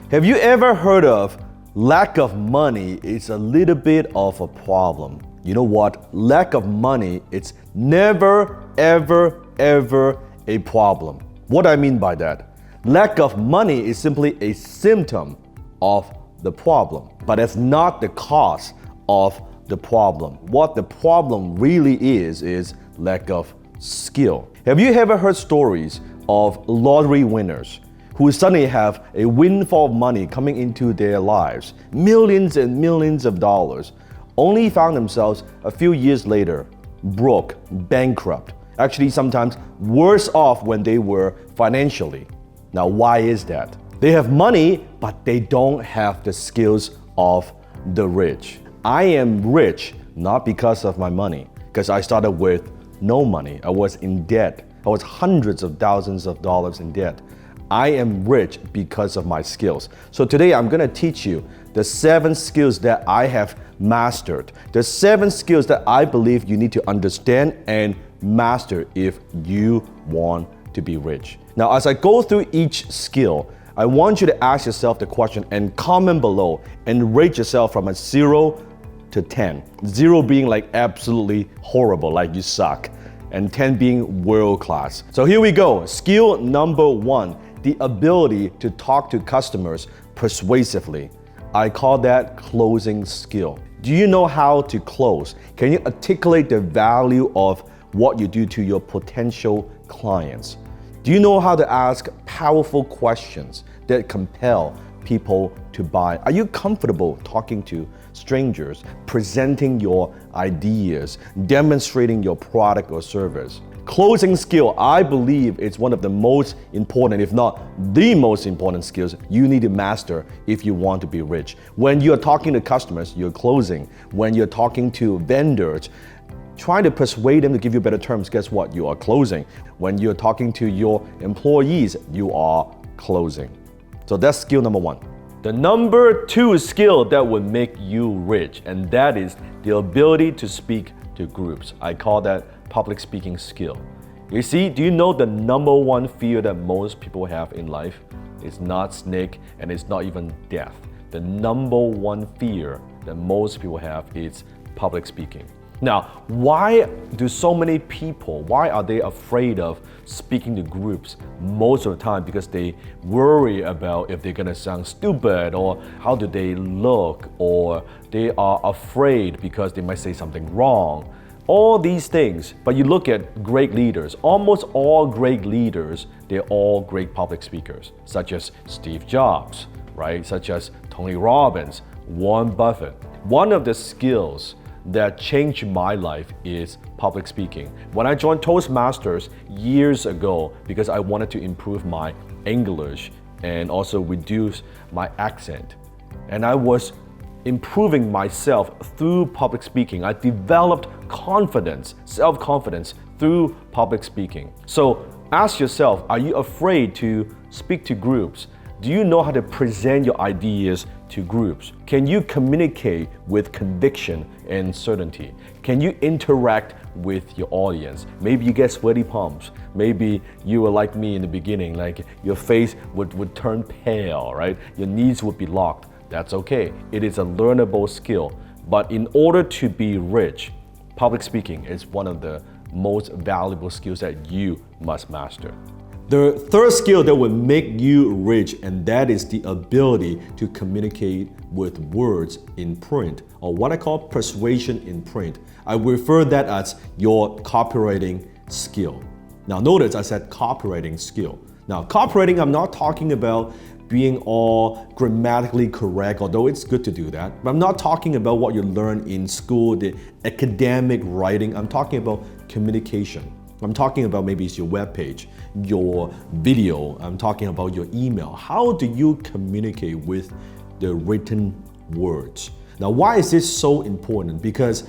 Have you ever heard of lack of money is a little bit of a problem? You know what? Lack of money, it's never, ever a problem. What I mean by that? Lack of money is simply a symptom of the problem, but it's not the cause of the problem. What the problem really is lack of skill. Have you ever heard stories of lottery winners who suddenly have a windfall of money coming into their lives, millions and millions of dollars, only found themselves a few years later broke, bankrupt, actually sometimes worse off when they were financially? Now, why is that? They have money, but they don't have the skills of the rich. I am rich not because of my money, because I started with no money. I was in debt. I was hundreds of thousands of dollars in debt. I am rich because of my skills. So today I'm going to teach you the 7 skills that I have mastered. The 7 skills that I believe you need to understand and master if you want to be rich. Now, as I go through each skill, I want you to ask yourself the question and comment below and rate yourself from a 0 to 10. 0 being like absolutely horrible, like you suck, and 10 being world class. So here we go. Skill number 1. The ability to talk to customers persuasively. I call that closing skill. Do you know how to close? Can you articulate the value of what you do to your potential clients? Do you know how to ask powerful questions that compel people to buy? Are you comfortable talking to strangers, presenting your ideas, demonstrating your product or service? Closing skill, I believe it's one of the most important, if not the most important skills you need to master if you want to be rich. When you're talking to customers, you're closing. When you're talking to vendors, trying to persuade them to give you better terms, guess what? You are closing. When you're talking to your employees, you are closing. So that's skill number 1. The number 2 skill that would make you rich, and that is the ability to speak to groups. I call that public speaking skill. You see, do you know the number 1 fear that most people have in life? It's not snake and it's not even death. The number 1 fear that most people have is public speaking. Now, why do so many people, why are they afraid of speaking to groups most of the time? Because they worry about if they're gonna sound stupid, or how do they look, or they are afraid because they might say something wrong. All these things, but you look at great leaders, almost all great leaders, they're all great public speakers, such as Steve Jobs, right? Such as Tony Robbins, Warren Buffett. One of the skills that changed my life is public speaking. When I joined Toastmasters years ago, because I wanted to improve my English and also reduce my accent, and I was improving myself through public speaking. I developed confidence, self-confidence through public speaking. So ask yourself, are you afraid to speak to groups? Do you know how to present your ideas to groups? Can you communicate with conviction and certainty? Can you interact with your audience? Maybe you get sweaty palms. Maybe you were like me in the beginning, like your face would turn pale, right? Your knees would be locked. That's okay. It is a learnable skill. But in order to be rich, public speaking is one of the most valuable skills that you must master. The third skill that will make you rich, and that is the ability to communicate with words in print, or what I call persuasion in print. I refer that as your copywriting skill. Now notice I said copywriting skill. Now copywriting, I'm not talking about being all grammatically correct, although it's good to do that. But I'm not talking about what you learn in school, the academic writing. I'm talking about communication. I'm talking about maybe it's your webpage, your video. I'm talking about your email. How do you communicate with the written words? Now, why is this so important? Because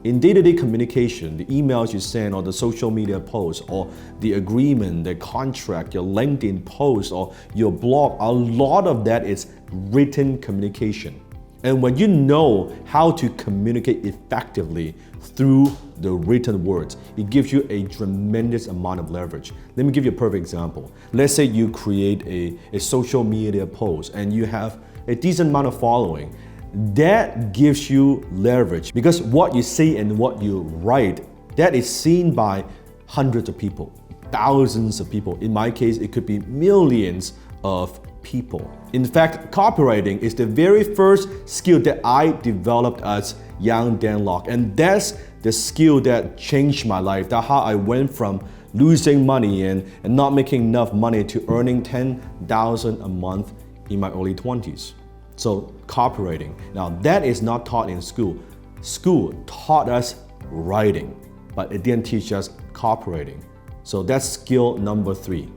in day-to-day communication, the emails you send, or the social media posts, or the agreement, the contract, your LinkedIn post, or your blog, a lot of that is written communication. And when you know how to communicate effectively through the written words, it gives you a tremendous amount of leverage. Let me give you a perfect example. Let's say you create a social media post and you have a decent amount of following. That gives you leverage because what you say and what you write, that is seen by hundreds of people, thousands of people. In my case, it could be millions of people. In fact, copywriting is the very first skill that I developed as young Dan Lok, and that's the skill that changed my life. That's how I went from losing money and not making enough money to earning $10,000 a month in my early 20s. So copywriting. Now that is not taught in school. School taught us writing, but it didn't teach us copywriting. So that's skill number 3,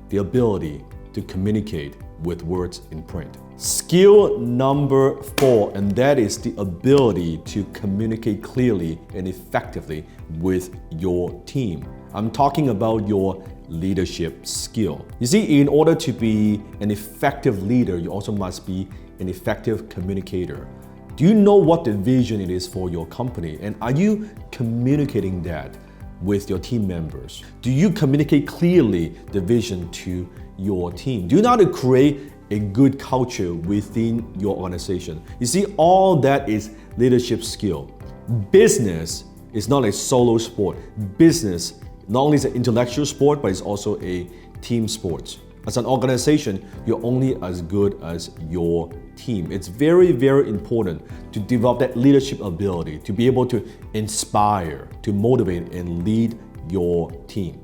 the ability to communicate with words in print. Skill number 4, and that is the ability to communicate clearly and effectively with your team. I'm talking about your leadership skill. You see, in order to be an effective leader, you also must be an effective communicator. Do you know what the vision it is for your company? And are you communicating that with your team members? Do you communicate clearly the vision to your team? Do you know how to create a good culture within your organization? You see, all that is leadership skill. Business is not a solo sport. Business not only is an intellectual sport, but it's also a team sport. As an organization, you're only as good as your team. It's very, very important to develop that leadership ability, to be able to inspire, to motivate and lead your team.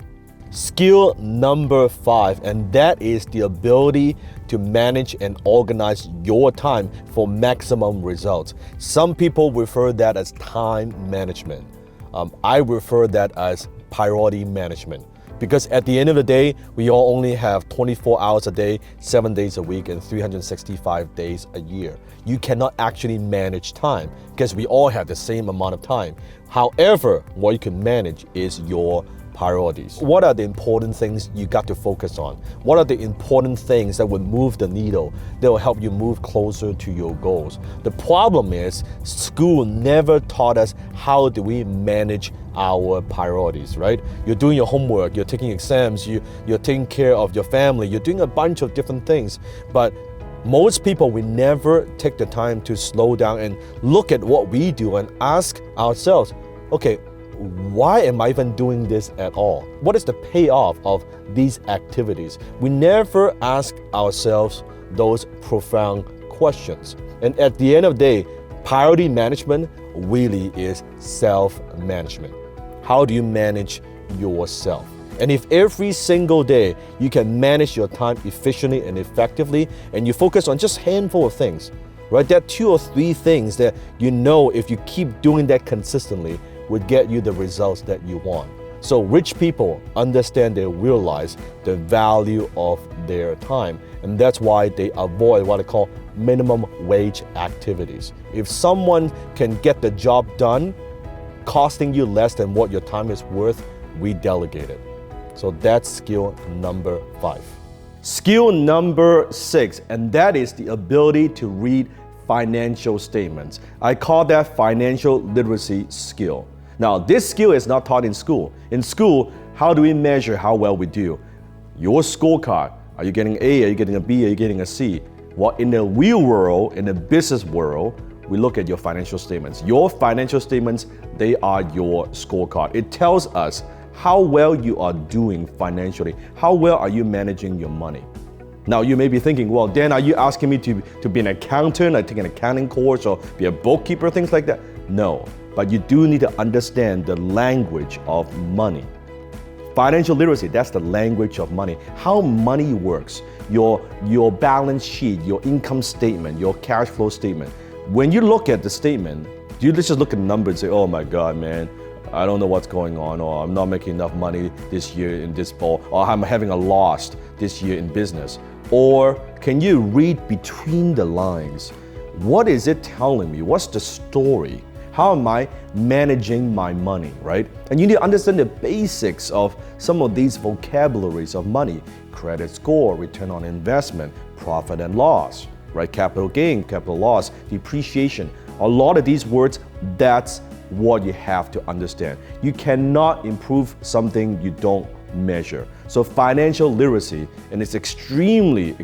Skill number 5, and that is the ability to manage and organize your time for maximum results. Some people refer that as time management. I refer that as priority management. Because at the end of the day, we all only have 24 hours a day, 7 days a week, and 365 days a year. You cannot actually manage time because we all have the same amount of time. However, what you can manage is your priorities. What are the important things you got to focus on? What are the important things that would move the needle, that will help you move closer to your goals? The problem is school never taught us how do we manage our priorities, right? You're doing your homework, you're taking exams, you're taking care of your family, you're doing a bunch of different things, but most people, we never take the time to slow down and look at what we do and ask ourselves, okay, why am I even doing this at all? What is the payoff of these activities? We never ask ourselves those profound questions. And at the end of the day, priority management really is self-management. How do you manage yourself? And if every single day you can manage your time efficiently and effectively, and you focus on just a handful of things, right? There are 2 or 3 things that you know if you keep doing that consistently would get you the results that you want. So rich people understand, they realize the value of their time, and that's why they avoid what I call minimum wage activities. If someone can get the job done costing you less than what your time is worth, we delegate it. So that's skill number 5. Skill number 6, and that is the ability to read financial statements. I call that financial literacy skill. Now, this skill is not taught in school. In school, how do we measure how well we do? Your scorecard. Are you getting an A? Are you getting a B? Are you getting a C? Well, in the real world, in the business world, we look at your financial statements. Your financial statements, they are your scorecard. It tells us how well you are doing financially. How well are you managing your money? Now, you may be thinking, well, Dan, are you asking me to be an accountant, like take an accounting course or be a bookkeeper, things like that? No. But you do need to understand the language of money. Financial literacy, that's the language of money. How money works, your balance sheet, your income statement, your cash flow statement. When you look at the statement, do you just look at the number and say, oh my God, man, I don't know what's going on, or I'm not making enough money this year in this ball, or I'm having a loss this year in business? Or can you read between the lines? What is it telling me? What's the story? How am I managing my money, right? And you need to understand the basics of some of these vocabularies of money: credit score, return on investment, profit and loss. right? Capital gain, capital loss, depreciation. A lot of these words, that's what you have to understand. You cannot improve something you don't measure. So financial literacy, and it's extremely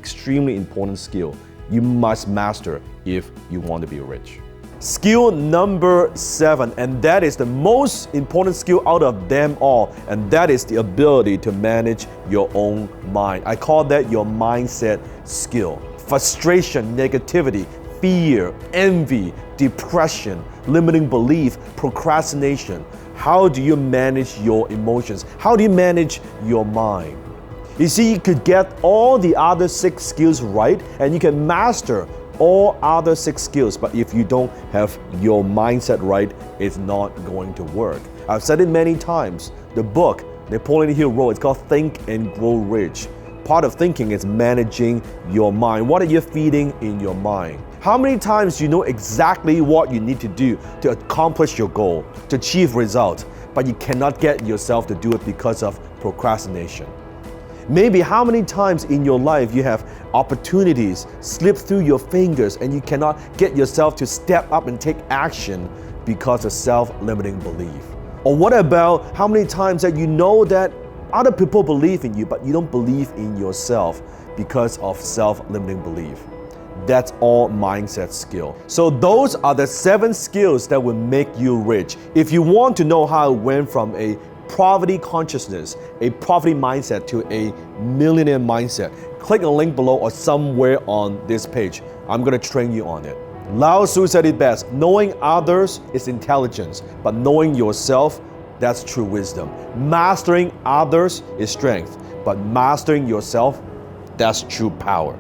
important skill you must master if you want to be rich. Skill number 7, and that is the most important skill out of them all, and that is the ability to manage your own mind. I call that your mindset skill. Frustration, negativity, fear, envy, depression, limiting belief, procrastination. How do you manage your emotions? How do you manage your mind? You see, you could get all the other 6 skills right, and you can master all other 6 skills, but if you don't have your mindset right, it's not going to work. I've said it many times. The book Napoleon Hill wrote, it's called Think and Grow Rich. Part of thinking is managing your mind. What are you feeding in your mind? How many times do you know exactly what you need to do to accomplish your goal, to achieve results, but you cannot get yourself to do it because of procrastination? Maybe how many times in your life you have opportunities slip through your fingers and you cannot get yourself to step up and take action because of self-limiting belief? Or what about how many times that you know that other people believe in you, but you don't believe in yourself because of self-limiting belief? That's all mindset skill. So those are the 7 skills that will make you rich. If you want to know how I went from a poverty consciousness, a poverty mindset to a millionaire mindset, click the link below or somewhere on this page. I'm going to train you on it. Lao Tzu said it best, knowing others is intelligence, but knowing yourself, that's true wisdom. Mastering others is strength, but mastering yourself, that's true power.